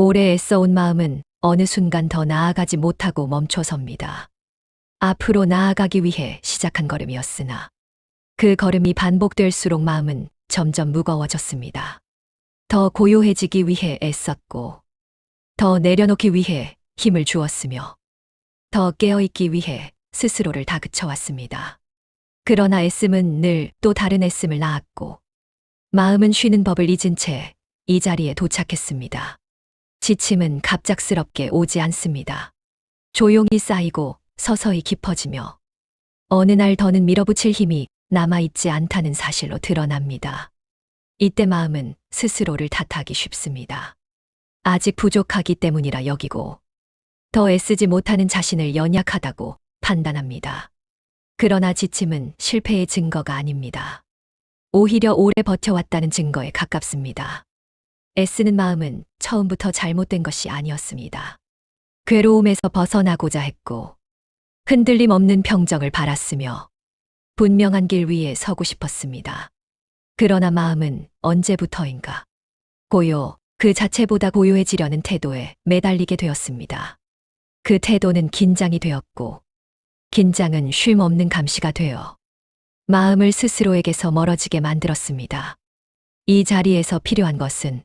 오래 애써온 마음은 어느 순간 더 나아가지 못하고 멈춰섭니다. 앞으로 나아가기 위해 시작한 걸음이었으나 그 걸음이 반복될수록 마음은 점점 무거워졌습니다. 더 고요해지기 위해 애썼고, 더 내려놓기 위해 힘을 주었으며, 더 깨어있기 위해 스스로를 다그쳐왔습니다. 그러나 애씀은 늘 또 다른 애씀을 낳았고, 마음은 쉬는 법을 잊은 채 이 자리에 도착했습니다. 지침은 갑작스럽게 오지 않습니다. 조용히 쌓이고 서서히 깊어지며 어느 날 더는 밀어붙일 힘이 남아있지 않다는 사실로 드러납니다. 이때 마음은 스스로를 탓하기 쉽습니다. 아직 부족하기 때문이라 여기고 더 애쓰지 못하는 자신을 연약하다고 판단합니다. 그러나 지침은 실패의 증거가 아닙니다. 오히려 오래 버텨왔다는 증거에 가깝습니다. 애쓰는 마음은 처음부터 잘못된 것이 아니었습니다. 괴로움에서 벗어나고자 했고, 흔들림 없는 평정을 바랐으며, 분명한 길 위에 서고 싶었습니다. 그러나 마음은 언제부터인가 그 자체보다 고요해지려는 태도에 매달리게 되었습니다. 그 태도는 긴장이 되었고, 긴장은 쉼 없는 감시가 되어 마음을 스스로에게서 멀어지게 만들었습니다. 이 자리에서 필요한 것은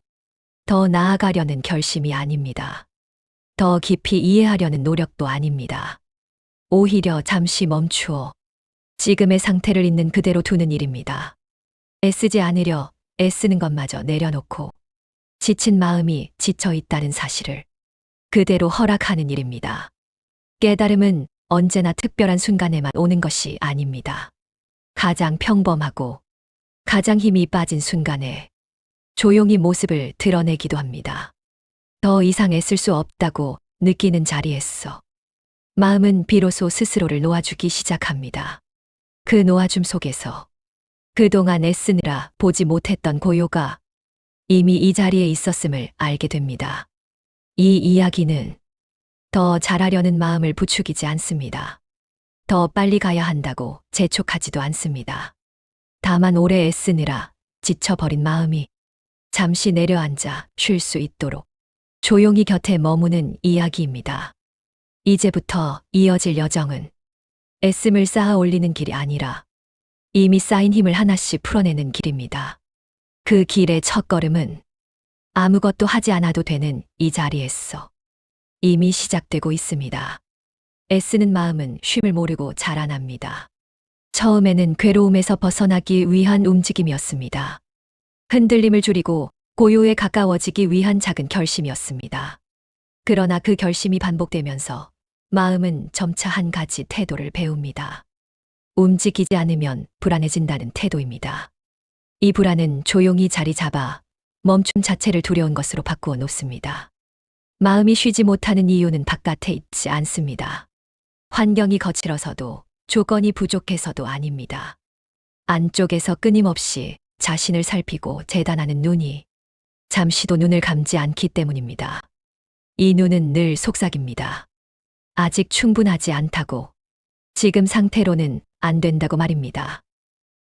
더 나아가려는 결심이 아닙니다. 더 깊이 이해하려는 노력도 아닙니다. 오히려 잠시 멈추어 지금의 상태를 있는 그대로 두는 일입니다. 애쓰지 않으려 애쓰는 것마저 내려놓고 지친 마음이 지쳐 있다는 사실을 그대로 허락하는 일입니다. 깨달음은 언제나 특별한 순간에만 오는 것이 아닙니다. 가장 평범하고 가장 힘이 빠진 순간에 조용히 모습을 드러내기도 합니다. 더 이상 애쓸 수 없다고 느끼는 자리에서 마음은 비로소 스스로를 놓아주기 시작합니다. 그 놓아줌 속에서 그동안 애쓰느라 보지 못했던 고요가 이미 이 자리에 있었음을 알게 됩니다. 이 이야기는 더 잘하려는 마음을 부추기지 않습니다. 더 빨리 가야 한다고 재촉하지도 않습니다. 다만 오래 애쓰느라 지쳐버린 마음이 잠시 내려앉아 쉴 수 있도록 조용히 곁에 머무는 이야기입니다. 이제부터 이어질 여정은 애씀을 쌓아 올리는 길이 아니라 이미 쌓인 힘을 하나씩 풀어내는 길입니다. 그 길의 첫걸음은 아무것도 하지 않아도 되는 이 자리에서 이미 시작되고 있습니다. 애쓰는 마음은 쉼을 모르고 자라납니다. 처음에는 괴로움에서 벗어나기 위한 움직임이었습니다. 흔들림을 줄이고 고요에 가까워지기 위한 작은 결심이었습니다. 그러나 그 결심이 반복되면서 마음은 점차 한 가지 태도를 배웁니다. 움직이지 않으면 불안해진다는 태도입니다. 이 불안은 조용히 자리 잡아 멈춤 자체를 두려운 것으로 바꾸어 놓습니다. 마음이 쉬지 못하는 이유는 바깥에 있지 않습니다. 환경이 거칠어서도 조건이 부족해서도 아닙니다. 안쪽에서 끊임없이 자신을 살피고 재단하는 눈이 잠시도 눈을 감지 않기 때문입니다. 이 눈은 늘 속삭입니다. 아직 충분하지 않다고, 지금 상태로는 안 된다고 말입니다.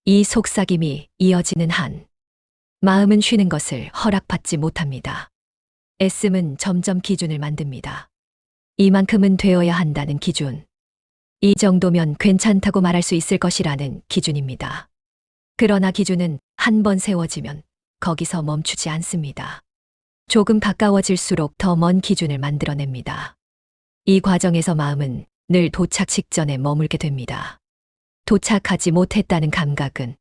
이 속삭임이 이어지는 한 마음은 쉬는 것을 허락받지 못합니다. 애씀은 점점 기준을 만듭니다. 이만큼은 되어야 한다는 기준. 이 정도면 괜찮다고 말할 수 있을 것이라는 기준입니다. 그러나 기준은 한 번 세워지면 거기서 멈추지 않습니다. 조금 가까워질수록 더 먼 기준을 만들어냅니다. 이 과정에서 마음은 늘 도착 직전에 머물게 됩니다. 도착하지 못했다는 감각은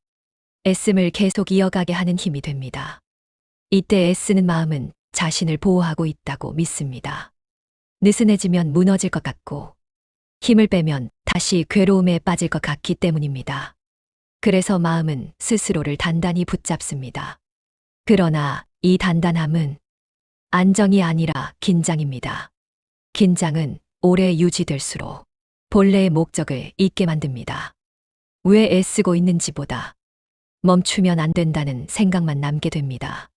애씀을 계속 이어가게 하는 힘이 됩니다. 이때 애쓰는 마음은 자신을 보호하고 있다고 믿습니다. 느슨해지면 무너질 것 같고 힘을 빼면 다시 괴로움에 빠질 것 같기 때문입니다. 그래서 마음은 스스로를 단단히 붙잡습니다. 그러나 이 단단함은 안정이 아니라 긴장입니다. 긴장은 오래 유지될수록 본래의 목적을 잊게 만듭니다. 왜 애쓰고 있는지보다 멈추면 안 된다는 생각만 남게 됩니다.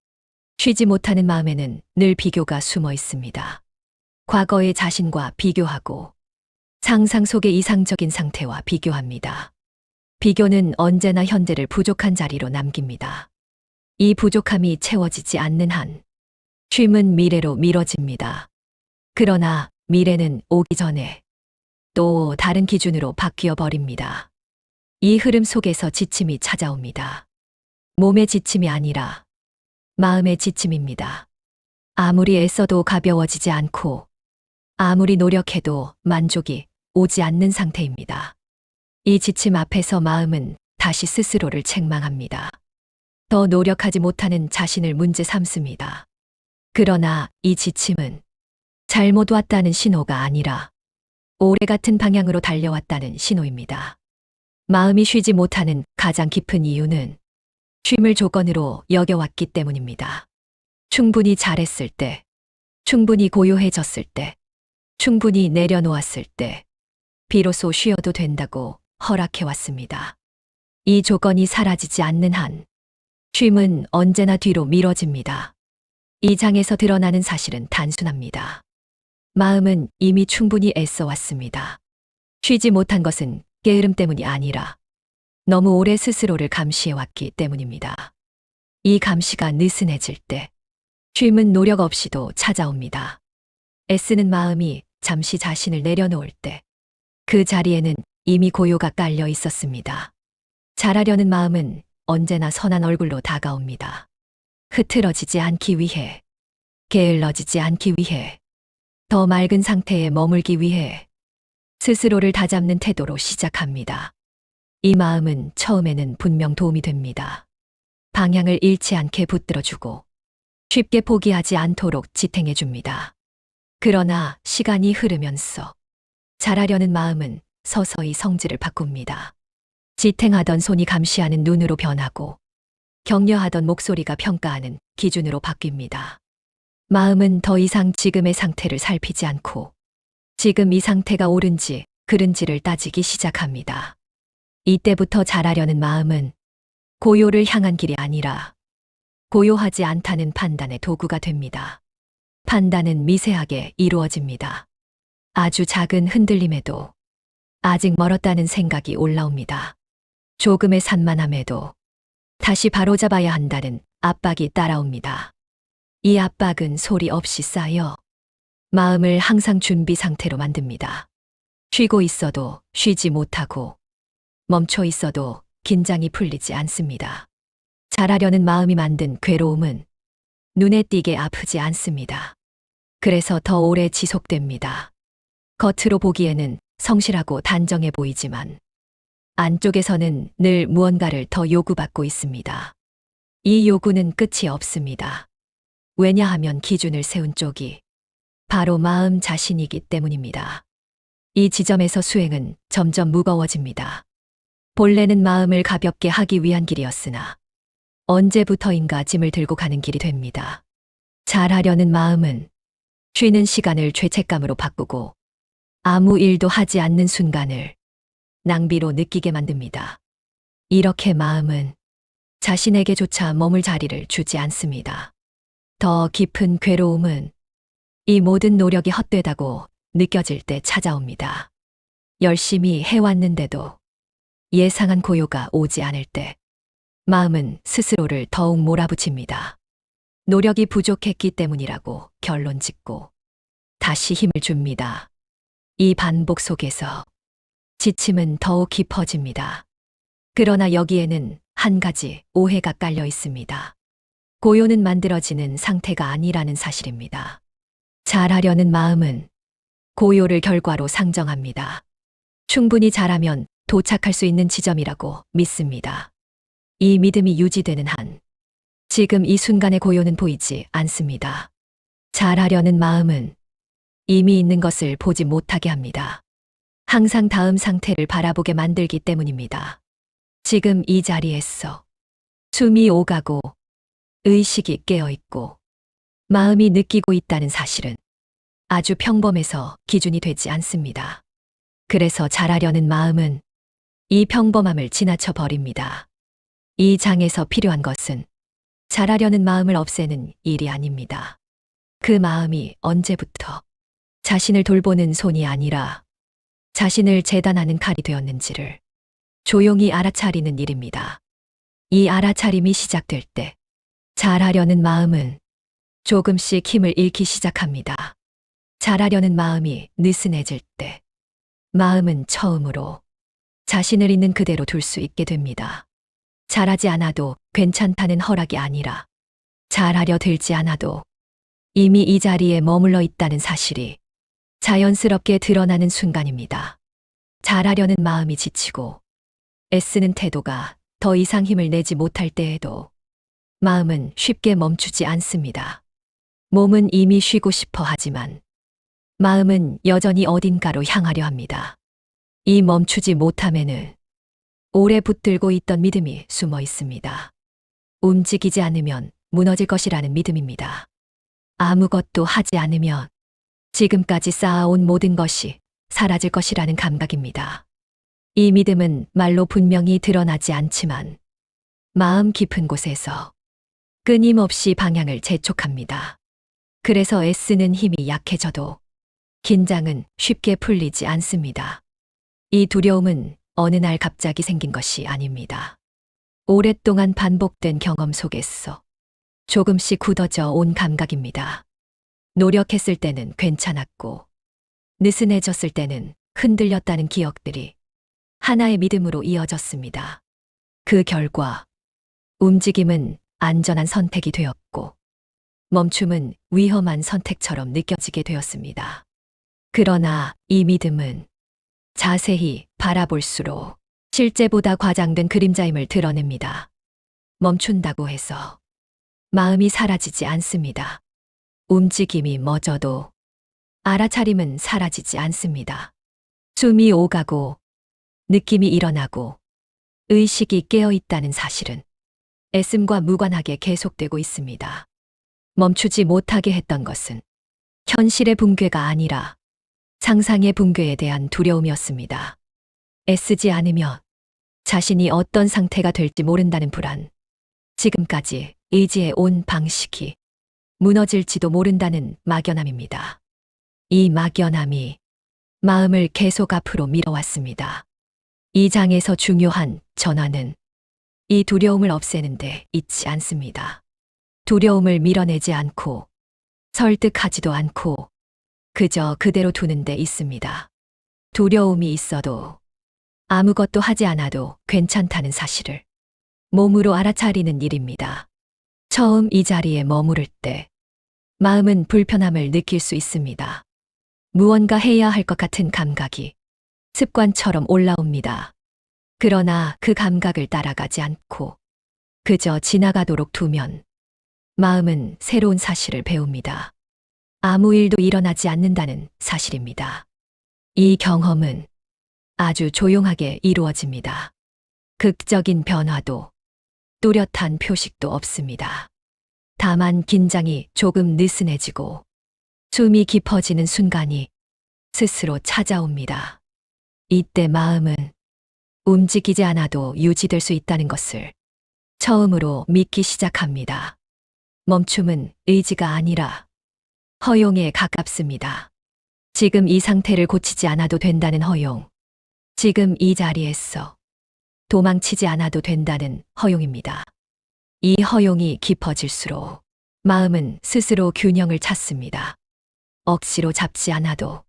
쉬지 못하는 마음에는 늘 비교가 숨어 있습니다. 과거의 자신과 비교하고 상상 속의 이상적인 상태와 비교합니다. 비교는 언제나 현재를 부족한 자리로 남깁니다. 이 부족함이 채워지지 않는 한 쉼은 미래로 미뤄집니다. 그러나 미래는 오기 전에 또 다른 기준으로 바뀌어 버립니다. 이 흐름 속에서 지침이 찾아옵니다. 몸의 지침이 아니라 마음의 지침입니다. 아무리 애써도 가벼워지지 않고 아무리 노력해도 만족이 오지 않는 상태입니다. 이 지침 앞에서 마음은 다시 스스로를 책망합니다. 더 노력하지 못하는 자신을 문제 삼습니다. 그러나 이 지침은 잘못 왔다는 신호가 아니라 오래 같은 방향으로 달려왔다는 신호입니다. 마음이 쉬지 못하는 가장 깊은 이유는 쉼을 조건으로 여겨왔기 때문입니다. 충분히 잘했을 때, 충분히 고요해졌을 때, 충분히 내려놓았을 때, 비로소 쉬어도 된다고 허락해왔습니다. 이 조건이 사라지지 않는 한, 쉼은 언제나 뒤로 미뤄집니다. 이 장에서 드러나는 사실은 단순합니다. 마음은 이미 충분히 애써왔습니다. 쉬지 못한 것은 게으름 때문이 아니라 너무 오래 스스로를 감시해왔기 때문입니다. 이 감시가 느슨해질 때, 쉼은 노력 없이도 찾아옵니다. 애쓰는 마음이 잠시 자신을 내려놓을 때, 그 자리에는 이미 고요가 깔려 있었습니다. 잘하려는 마음은 언제나 선한 얼굴로 다가옵니다. 흐트러지지 않기 위해, 게을러지지 않기 위해, 더 맑은 상태에 머물기 위해 스스로를 다잡는 태도로 시작합니다. 이 마음은 처음에는 분명 도움이 됩니다. 방향을 잃지 않게 붙들어주고 쉽게 포기하지 않도록 지탱해줍니다. 그러나 시간이 흐르면서 잘하려는 마음은 서서히 성질을 바꿉니다. 지탱하던 손이 감시하는 눈으로 변하고 격려하던 목소리가 평가하는 기준으로 바뀝니다. 마음은 더 이상 지금의 상태를 살피지 않고 지금 이 상태가 옳은지 그른지를 따지기 시작합니다. 이때부터 잘하려는 마음은 고요를 향한 길이 아니라 고요하지 않다는 판단의 도구가 됩니다. 판단은 미세하게 이루어집니다. 아주 작은 흔들림에도 아직 멀었다는 생각이 올라옵니다. 조금의 산만함에도 다시 바로잡아야 한다는 압박이 따라옵니다. 이 압박은 소리 없이 쌓여 마음을 항상 준비 상태로 만듭니다. 쉬고 있어도 쉬지 못하고 멈춰 있어도 긴장이 풀리지 않습니다. 잘하려는 마음이 만든 괴로움은 눈에 띄게 아프지 않습니다. 그래서 더 오래 지속됩니다. 겉으로 보기에는 성실하고 단정해 보이지만 안쪽에서는 늘 무언가를 더 요구받고 있습니다. 이 요구는 끝이 없습니다. 왜냐하면 기준을 세운 쪽이 바로 마음 자신이기 때문입니다. 이 지점에서 수행은 점점 무거워집니다. 본래는 마음을 가볍게 하기 위한 길이었으나 언제부터인가 짐을 들고 가는 길이 됩니다. 잘하려는 마음은 쉬는 시간을 죄책감으로 바꾸고 아무 일도 하지 않는 순간을 낭비로 느끼게 만듭니다. 이렇게 마음은 자신에게조차 머물 자리를 주지 않습니다. 더 깊은 괴로움은 이 모든 노력이 헛되다고 느껴질 때 찾아옵니다. 열심히 해왔는데도 예상한 고요가 오지 않을 때 마음은 스스로를 더욱 몰아붙입니다. 노력이 부족했기 때문이라고 결론 짓고 다시 힘을 줍니다. 이 반복 속에서 지침은 더욱 깊어집니다. 그러나 여기에는 한 가지 오해가 깔려 있습니다. 고요는 만들어지는 상태가 아니라는 사실입니다. 잘하려는 마음은 고요를 결과로 상정합니다. 충분히 잘하면 도착할 수 있는 지점이라고 믿습니다. 이 믿음이 유지되는 한 지금 이 순간의 고요는 보이지 않습니다. 잘하려는 마음은 이미 있는 것을 보지 못하게 합니다. 항상 다음 상태를 바라보게 만들기 때문입니다. 지금 이 자리에서 숨이 오가고 의식이 깨어있고 마음이 느끼고 있다는 사실은 아주 평범해서 기준이 되지 않습니다. 그래서 잘하려는 마음은 이 평범함을 지나쳐 버립니다. 이 장에서 필요한 것은 잘하려는 마음을 없애는 일이 아닙니다. 그 마음이 언제부터 자신을 돌보는 손이 아니라 자신을 재단하는 칼이 되었는지를 조용히 알아차리는 일입니다. 이 알아차림이 시작될 때 잘하려는 마음은 조금씩 힘을 잃기 시작합니다. 잘하려는 마음이 느슨해질 때 마음은 처음으로 자신을 있는 그대로 둘 수 있게 됩니다. 잘하지 않아도 괜찮다는 허락이 아니라 잘하려 들지 않아도 이미 이 자리에 머물러 있다는 사실이 자연스럽게 드러나는 순간입니다. 잘하려는 마음이 지치고 애쓰는 태도가 더 이상 힘을 내지 못할 때에도 마음은 쉽게 멈추지 않습니다. 몸은 이미 쉬고 싶어 하지만 마음은 여전히 어딘가로 향하려 합니다. 이 멈추지 못함에는 오래 붙들고 있던 믿음이 숨어 있습니다. 움직이지 않으면 무너질 것이라는 믿음입니다. 아무것도 하지 않으면 지금까지 쌓아온 모든 것이 사라질 것이라는 감각입니다. 이 믿음은 말로 분명히 드러나지 않지만 마음 깊은 곳에서 끊임없이 방향을 재촉합니다. 그래서 애쓰는 힘이 약해져도 긴장은 쉽게 풀리지 않습니다. 이 두려움은 어느 날 갑자기 생긴 것이 아닙니다. 오랫동안 반복된 경험 속에서 조금씩 굳어져 온 감각입니다. 노력했을 때는 괜찮았고 느슨해졌을 때는 흔들렸다는 기억들이 하나의 믿음으로 이어졌습니다. 그 결과 움직임은 안전한 선택이 되었고 멈춤은 위험한 선택처럼 느껴지게 되었습니다. 그러나 이 믿음은 자세히 바라볼수록 실제보다 과장된 그림자임을 드러냅니다. 멈춘다고 해서 마음이 사라지지 않습니다. 움직임이 멎어도 알아차림은 사라지지 않습니다. 숨이 오가고 느낌이 일어나고 의식이 깨어 있다는 사실은 애씀과 무관하게 계속되고 있습니다. 멈추지 못하게 했던 것은 현실의 붕괴가 아니라 상상의 붕괴에 대한 두려움이었습니다. 애쓰지 않으면 자신이 어떤 상태가 될지 모른다는 불안, 지금까지 의지해 온 방식이 무너질지도 모른다는 막연함입니다. 이 막연함이 마음을 계속 앞으로 밀어왔습니다. 이 장에서 중요한 전환은 이 두려움을 없애는데 있지 않습니다. 두려움을 밀어내지 않고 설득하지도 않고 그저 그대로 두는 데 있습니다. 두려움이 있어도 아무것도 하지 않아도 괜찮다는 사실을 몸으로 알아차리는 일입니다. 처음 이 자리에 머무를 때 마음은 불편함을 느낄 수 있습니다. 무언가 해야 할 것 같은 감각이 습관처럼 올라옵니다. 그러나 그 감각을 따라가지 않고 그저 지나가도록 두면 마음은 새로운 사실을 배웁니다. 아무 일도 일어나지 않는다는 사실입니다. 이 경험은 아주 조용하게 이루어집니다. 극적인 변화도 뚜렷한 표식도 없습니다. 다만 긴장이 조금 느슨해지고 숨이 깊어지는 순간이 스스로 찾아옵니다. 이때 마음은 움직이지 않아도 유지될 수 있다는 것을 처음으로 믿기 시작합니다. 멈춤은 의지가 아니라 허용에 가깝습니다. 지금 이 상태를 고치지 않아도 된다는 허용. 지금 이 자리에서 도망치지 않아도 된다는 허용입니다. 이 허용이 깊어질수록 마음은 스스로 균형을 찾습니다. 억지로 잡지 않아도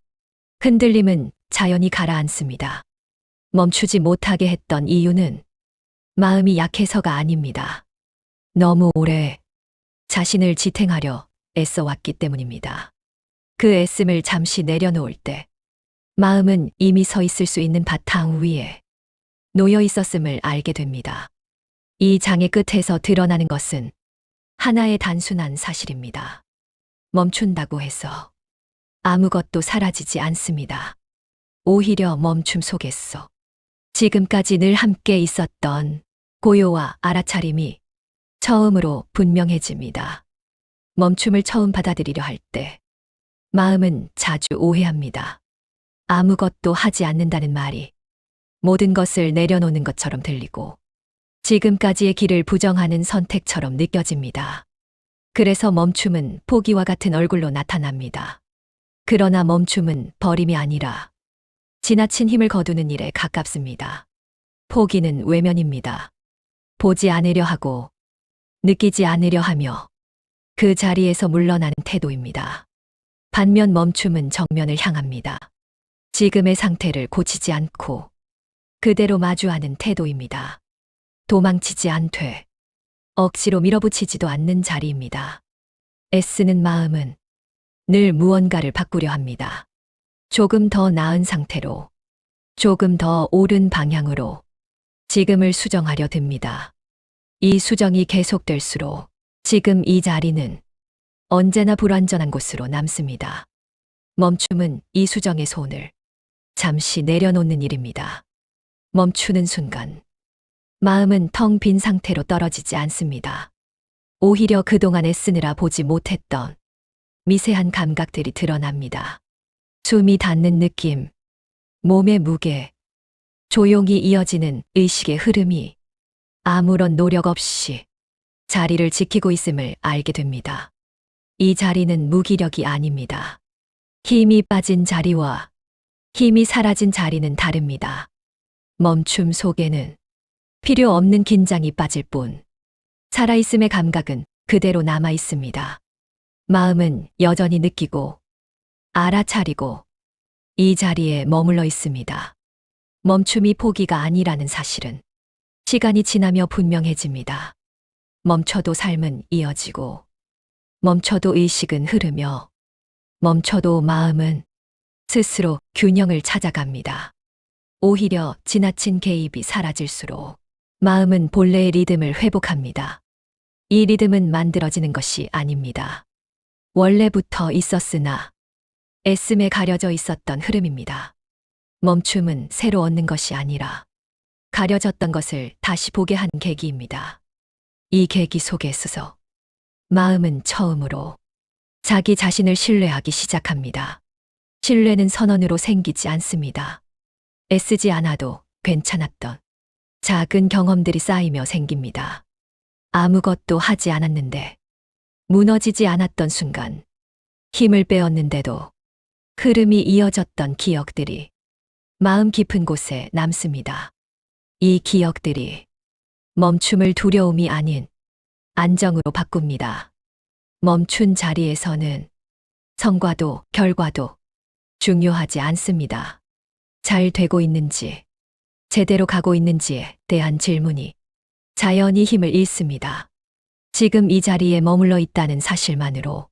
흔들림은 자연히 가라앉습니다. 멈추지 못하게 했던 이유는 마음이 약해서가 아닙니다. 너무 오래 자신을 지탱하려 애써왔기 때문입니다. 그 애씀을 잠시 내려놓을 때 마음은 이미 서 있을 수 있는 바탕 위에 놓여 있었음을 알게 됩니다. 이 장의 끝에서 드러나는 것은 하나의 단순한 사실입니다. 멈춘다고 해서 아무것도 사라지지 않습니다. 오히려 멈춤 속에서 지금까지 늘 함께 있었던 고요와 알아차림이 처음으로 분명해집니다. 멈춤을 처음 받아들이려 할 때 마음은 자주 오해합니다. 아무것도 하지 않는다는 말이 모든 것을 내려놓는 것처럼 들리고 지금까지의 길을 부정하는 선택처럼 느껴집니다. 그래서 멈춤은 포기와 같은 얼굴로 나타납니다. 그러나 멈춤은 버림이 아니라 지나친 힘을 거두는 일에 가깝습니다. 포기는 외면입니다. 보지 않으려 하고 느끼지 않으려 하며 그 자리에서 물러나는 태도입니다. 반면 멈춤은 정면을 향합니다. 지금의 상태를 고치지 않고 그대로 마주하는 태도입니다. 도망치지 않되 억지로 밀어붙이지도 않는 자리입니다. 애쓰는 마음은 늘 무언가를 바꾸려 합니다. 조금 더 나은 상태로, 조금 더 옳은 방향으로 지금을 수정하려 듭니다. 이 수정이 계속될수록 지금 이 자리는 언제나 불완전한 곳으로 남습니다. 멈춤은 이 수정의 손을 잠시 내려놓는 일입니다. 멈추는 순간 마음은 텅 빈 상태로 떨어지지 않습니다. 오히려 그동안 애쓰느라 보지 못했던 미세한 감각들이 드러납니다. 숨이 닿는 느낌, 몸의 무게, 조용히 이어지는 의식의 흐름이 아무런 노력 없이 자리를 지키고 있음을 알게 됩니다. 이 자리는 무기력이 아닙니다. 힘이 빠진 자리와 힘이 사라진 자리는 다릅니다. 멈춤 속에는 필요 없는 긴장이 빠질 뿐 살아있음의 감각은 그대로 남아 있습니다. 마음은 여전히 느끼고 알아차리고 이 자리에 머물러 있습니다. 멈춤이 포기가 아니라는 사실은 시간이 지나며 분명해집니다. 멈춰도 삶은 이어지고 멈춰도 의식은 흐르며 멈춰도 마음은 스스로 균형을 찾아갑니다. 오히려 지나친 개입이 사라질수록 마음은 본래의 리듬을 회복합니다. 이 리듬은 만들어지는 것이 아닙니다. 원래부터 있었으나 애씀에 가려져 있었던 흐름입니다. 멈춤은 새로 얻는 것이 아니라 가려졌던 것을 다시 보게 한 계기입니다. 이 계기 속에 서서 마음은 처음으로 자기 자신을 신뢰하기 시작합니다. 신뢰는 선언으로 생기지 않습니다. 애쓰지 않아도 괜찮았던 작은 경험들이 쌓이며 생깁니다. 아무것도 하지 않았는데 무너지지 않았던 순간 힘을 빼었는데도 흐름이 이어졌던 기억들이 마음 깊은 곳에 남습니다. 이 기억들이 멈춤을 두려움이 아닌 안정으로 바꿉니다. 멈춘 자리에서는 성과도 결과도 중요하지 않습니다. 잘 되고 있는지, 제대로 가고 있는지에 대한 질문이 자연히 힘을 잃습니다. 지금 이 자리에 머물러 있다는 사실만으로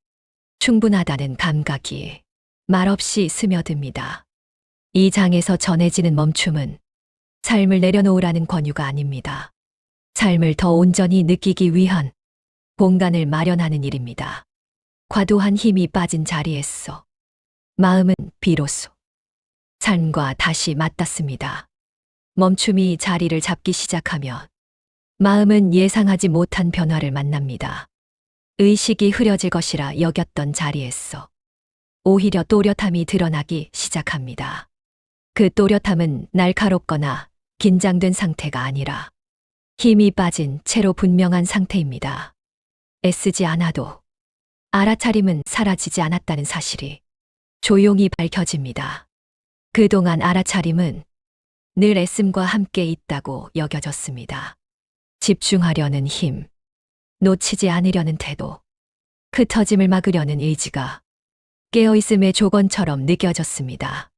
충분하다는 감각이 말없이 스며듭니다. 이 장에서 전해지는 멈춤은 삶을 내려놓으라는 권유가 아닙니다. 삶을 더 온전히 느끼기 위한 공간을 마련하는 일입니다. 과도한 힘이 빠진 자리에서 마음은 비로소 삶과 다시 맞닿습니다. 멈춤이 자리를 잡기 시작하면 마음은 예상하지 못한 변화를 만납니다. 의식이 흐려질 것이라 여겼던 자리에서 오히려 또렷함이 드러나기 시작합니다. 그 또렷함은 날카롭거나 긴장된 상태가 아니라 힘이 빠진 채로 분명한 상태입니다. 애쓰지 않아도 알아차림은 사라지지 않았다는 사실이 조용히 밝혀집니다. 그동안 알아차림은 늘 애씀과 함께 있다고 여겨졌습니다. 집중하려는 힘, 놓치지 않으려는 태도, 흩어짐을 막으려는 의지가 깨어있음의 조건처럼 느껴졌습니다.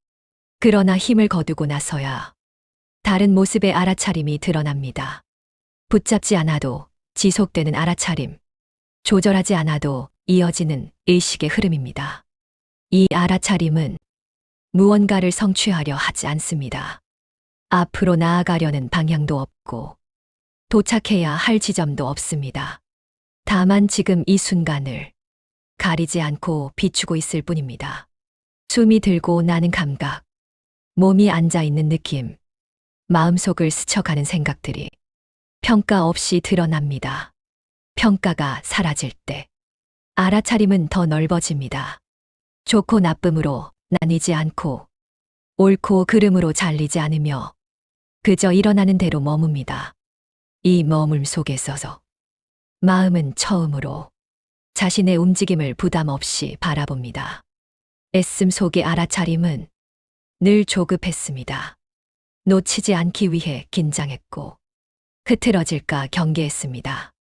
그러나 힘을 거두고 나서야 다른 모습의 알아차림이 드러납니다. 붙잡지 않아도 지속되는 알아차림, 조절하지 않아도 이어지는 의식의 흐름입니다. 이 알아차림은 무언가를 성취하려 하지 않습니다. 앞으로 나아가려는 방향도 없고 도착해야 할 지점도 없습니다. 다만 지금 이 순간을 가리지 않고 비추고 있을 뿐입니다. 숨이 들고 나는 감각, 몸이 앉아있는 느낌, 마음속을 스쳐가는 생각들이 평가 없이 드러납니다. 평가가 사라질 때 알아차림은 더 넓어집니다. 좋고 나쁨으로 나뉘지 않고 옳고 그름으로 잘리지 않으며 그저 일어나는 대로 머뭅니다. 이 머물 속에 서서 마음은 처음으로 자신의 움직임을 부담 없이 바라봅니다. 애씀 속의 알아차림은 늘 조급했습니다. 놓치지 않기 위해 긴장했고 흐트러질까 경계했습니다.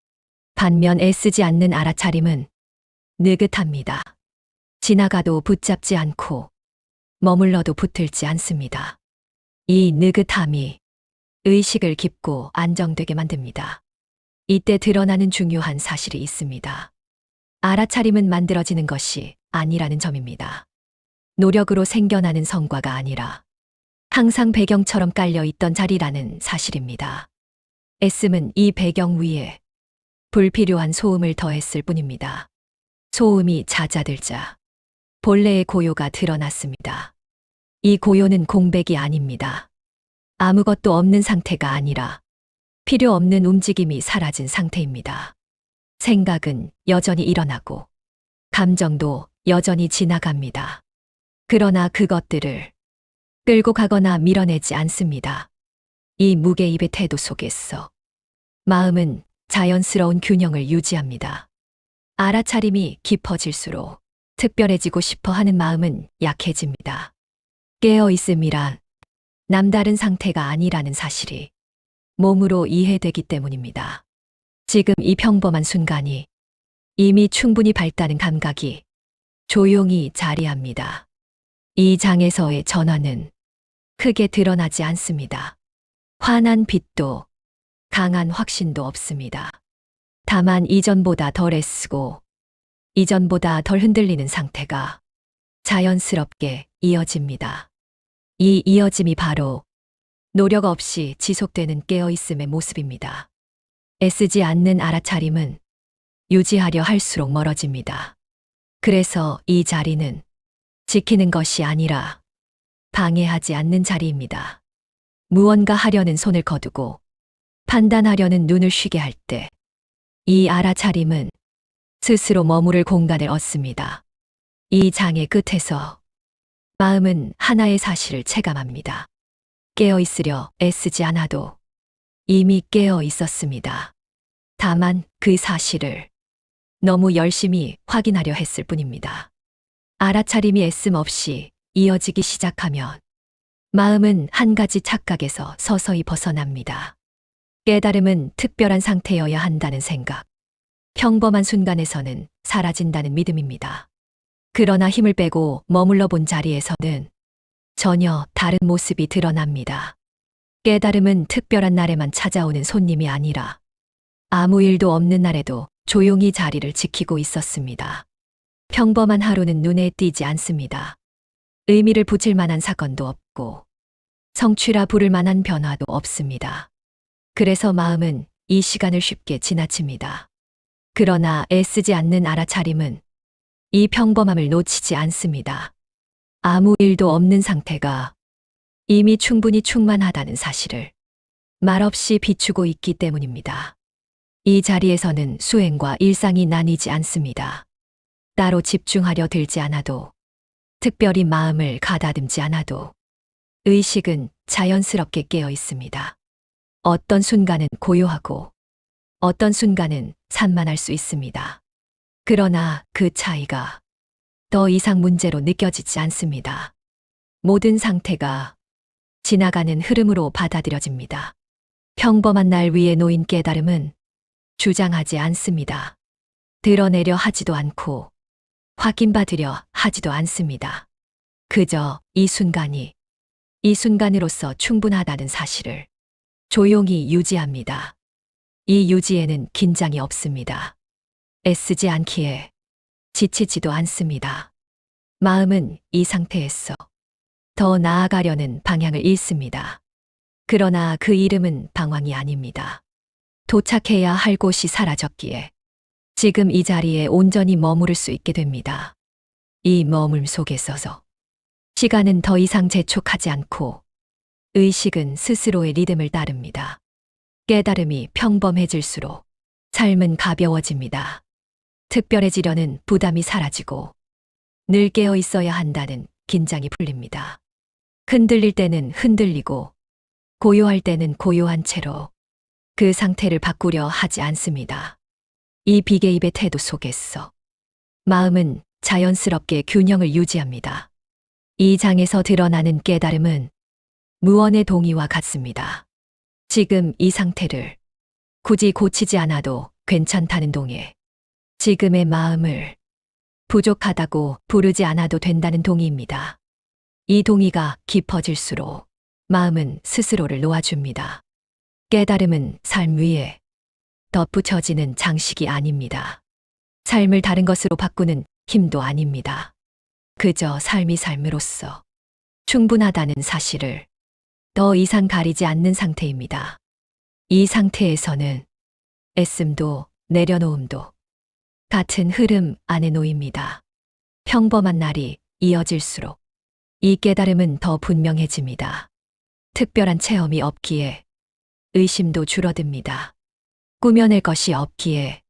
반면 애쓰지 않는 알아차림은 느긋합니다. 지나가도 붙잡지 않고 머물러도 붙들지 않습니다. 이 느긋함이 의식을 깊고 안정되게 만듭니다. 이때 드러나는 중요한 사실이 있습니다. 알아차림은 만들어지는 것이 아니라는 점입니다. 노력으로 생겨나는 성과가 아니라 항상 배경처럼 깔려 있던 자리라는 사실입니다. 애씀은 이 배경 위에 불필요한 소음을 더했을 뿐입니다. 소음이 잦아들자 본래의 고요가 드러났습니다. 이 고요는 공백이 아닙니다. 아무것도 없는 상태가 아니라 필요 없는 움직임이 사라진 상태입니다. 생각은 여전히 일어나고 감정도 여전히 지나갑니다. 그러나 그것들을 끌고 가거나 밀어내지 않습니다. 이 무게입의 태도 속에서 마음은 자연스러운 균형을 유지합니다. 알아차림이 깊어질수록 특별해지고 싶어 하는 마음은 약해집니다. 깨어 있음이란 남다른 상태가 아니라는 사실이 몸으로 이해되기 때문입니다. 지금 이 평범한 순간이 이미 충분히 밝다는 감각이 조용히 자리합니다. 이 장에서의 전환은 크게 드러나지 않습니다. 환한 빛도 강한 확신도 없습니다. 다만 이전보다 덜 애쓰고 이전보다 덜 흔들리는 상태가 자연스럽게 이어집니다. 이 이어짐이 바로 노력 없이 지속되는 깨어있음의 모습입니다. 애쓰지 않는 알아차림은 유지하려 할수록 멀어집니다. 그래서 이 자리는 지키는 것이 아니라 방해하지 않는 자리입니다. 무언가 하려는 손을 거두고 판단하려는 눈을 쉬게 할 때 이 알아차림은 스스로 머무를 공간을 얻습니다. 이 장의 끝에서 마음은 하나의 사실을 체감합니다. 깨어 있으려 애쓰지 않아도 이미 깨어 있었습니다. 다만 그 사실을 너무 열심히 확인하려 했을 뿐입니다. 알아차림이 애씀 없이 이어지기 시작하면 마음은 한 가지 착각에서 서서히 벗어납니다. 깨달음은 특별한 상태여야 한다는 생각, 평범한 순간에서는 사라진다는 믿음입니다. 그러나 힘을 빼고 머물러 본 자리에서는 전혀 다른 모습이 드러납니다. 깨달음은 특별한 날에만 찾아오는 손님이 아니라 아무 일도 없는 날에도 조용히 자리를 지키고 있었습니다. 평범한 하루는 눈에 띄지 않습니다. 의미를 붙일 만한 사건도 없고 성취라 부를 만한 변화도 없습니다. 그래서 마음은 이 시간을 쉽게 지나칩니다. 그러나 애쓰지 않는 알아차림은 이 평범함을 놓치지 않습니다. 아무 일도 없는 상태가 이미 충분히 충만하다는 사실을 말없이 비추고 있기 때문입니다. 이 자리에서는 수행과 일상이 나뉘지 않습니다. 따로 집중하려 들지 않아도, 특별히 마음을 가다듬지 않아도 의식은 자연스럽게 깨어 있습니다. 어떤 순간은 고요하고 어떤 순간은 산만할 수 있습니다. 그러나 그 차이가 더 이상 문제로 느껴지지 않습니다. 모든 상태가 지나가는 흐름으로 받아들여집니다. 평범한 날 위에 놓인 깨달음은 주장하지 않습니다. 드러내려 하지도 않고 확인받으려 하지도 않습니다. 그저 이 순간이 이 순간으로서 충분하다는 사실을 조용히 유지합니다. 이 유지에는 긴장이 없습니다. 애쓰지 않기에 지치지도 않습니다. 마음은 이 상태에서 더 나아가려는 방향을 잃습니다. 그러나 그 이름은 방황이 아닙니다. 도착해야 할 곳이 사라졌기에 지금 이 자리에 온전히 머무를 수 있게 됩니다. 이 머물 속에 서서 시간은 더 이상 재촉하지 않고 의식은 스스로의 리듬을 따릅니다. 깨달음이 평범해질수록 삶은 가벼워집니다. 특별해지려는 부담이 사라지고 늘 깨어 있어야 한다는 긴장이 풀립니다. 흔들릴 때는 흔들리고 고요할 때는 고요한 채로 그 상태를 바꾸려 하지 않습니다. 이 비개입의 태도 속에서 마음은 자연스럽게 균형을 유지합니다. 이 장에서 드러나는 깨달음은 무언의 동의와 같습니다. 지금 이 상태를 굳이 고치지 않아도 괜찮다는 동에 지금의 마음을 부족하다고 부르지 않아도 된다는 동의입니다. 이 동의가 깊어질수록 마음은 스스로를 놓아줍니다. 깨달음은 삶 위에 덧붙여지는 장식이 아닙니다. 삶을 다른 것으로 바꾸는 힘도 아닙니다. 그저 삶이 삶으로서 충분하다는 사실을 더 이상 가리지 않는 상태입니다. 이 상태에서는 애씀도 내려놓음도 같은 흐름 안에 놓입니다. 평범한 날이 이어질수록 이 깨달음은 더 분명해집니다. 특별한 체험이 없기에 의심도 줄어듭니다. 꾸며낼 것이 없기에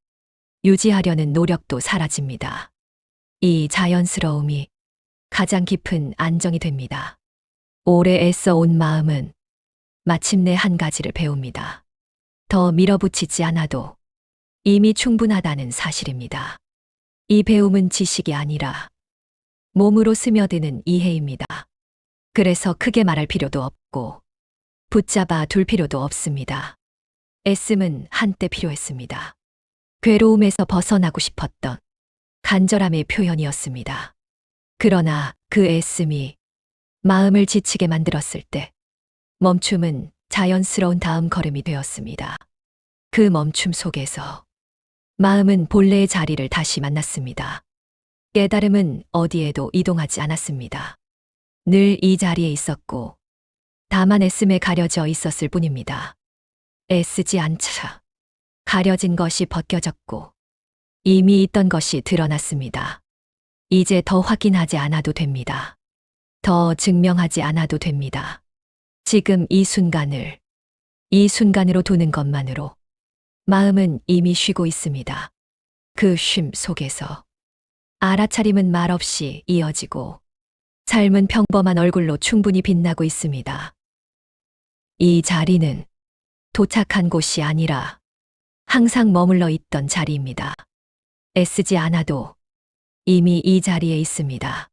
유지하려는 노력도 사라집니다. 이 자연스러움이 가장 깊은 안정이 됩니다. 오래 애써 온 마음은 마침내 한 가지를 배웁니다. 더 밀어붙이지 않아도 이미 충분하다는 사실입니다. 이 배움은 지식이 아니라 몸으로 스며드는 이해입니다. 그래서 크게 말할 필요도 없고 붙잡아 둘 필요도 없습니다. 애씀은 한때 필요했습니다. 괴로움에서 벗어나고 싶었던 간절함의 표현이었습니다. 그러나 그 애씀이 마음을 지치게 만들었을 때 멈춤은 자연스러운 다음 걸음이 되었습니다. 그 멈춤 속에서 마음은 본래의 자리를 다시 만났습니다. 깨달음은 어디에도 이동하지 않았습니다. 늘 이 자리에 있었고 다만 애씀에 가려져 있었을 뿐입니다. 애쓰지 않자 가려진 것이 벗겨졌고 이미 있던 것이 드러났습니다. 이제 더 확인하지 않아도 됩니다. 더 증명하지 않아도 됩니다. 지금 이 순간을 이 순간으로 두는 것만으로 마음은 이미 쉬고 있습니다. 그 쉼 속에서 알아차림은 말없이 이어지고 삶은 평범한 얼굴로 충분히 빛나고 있습니다. 이 자리는 도착한 곳이 아니라 항상 머물러 있던 자리입니다. 애쓰지 않아도 이미 이 자리에 있습니다.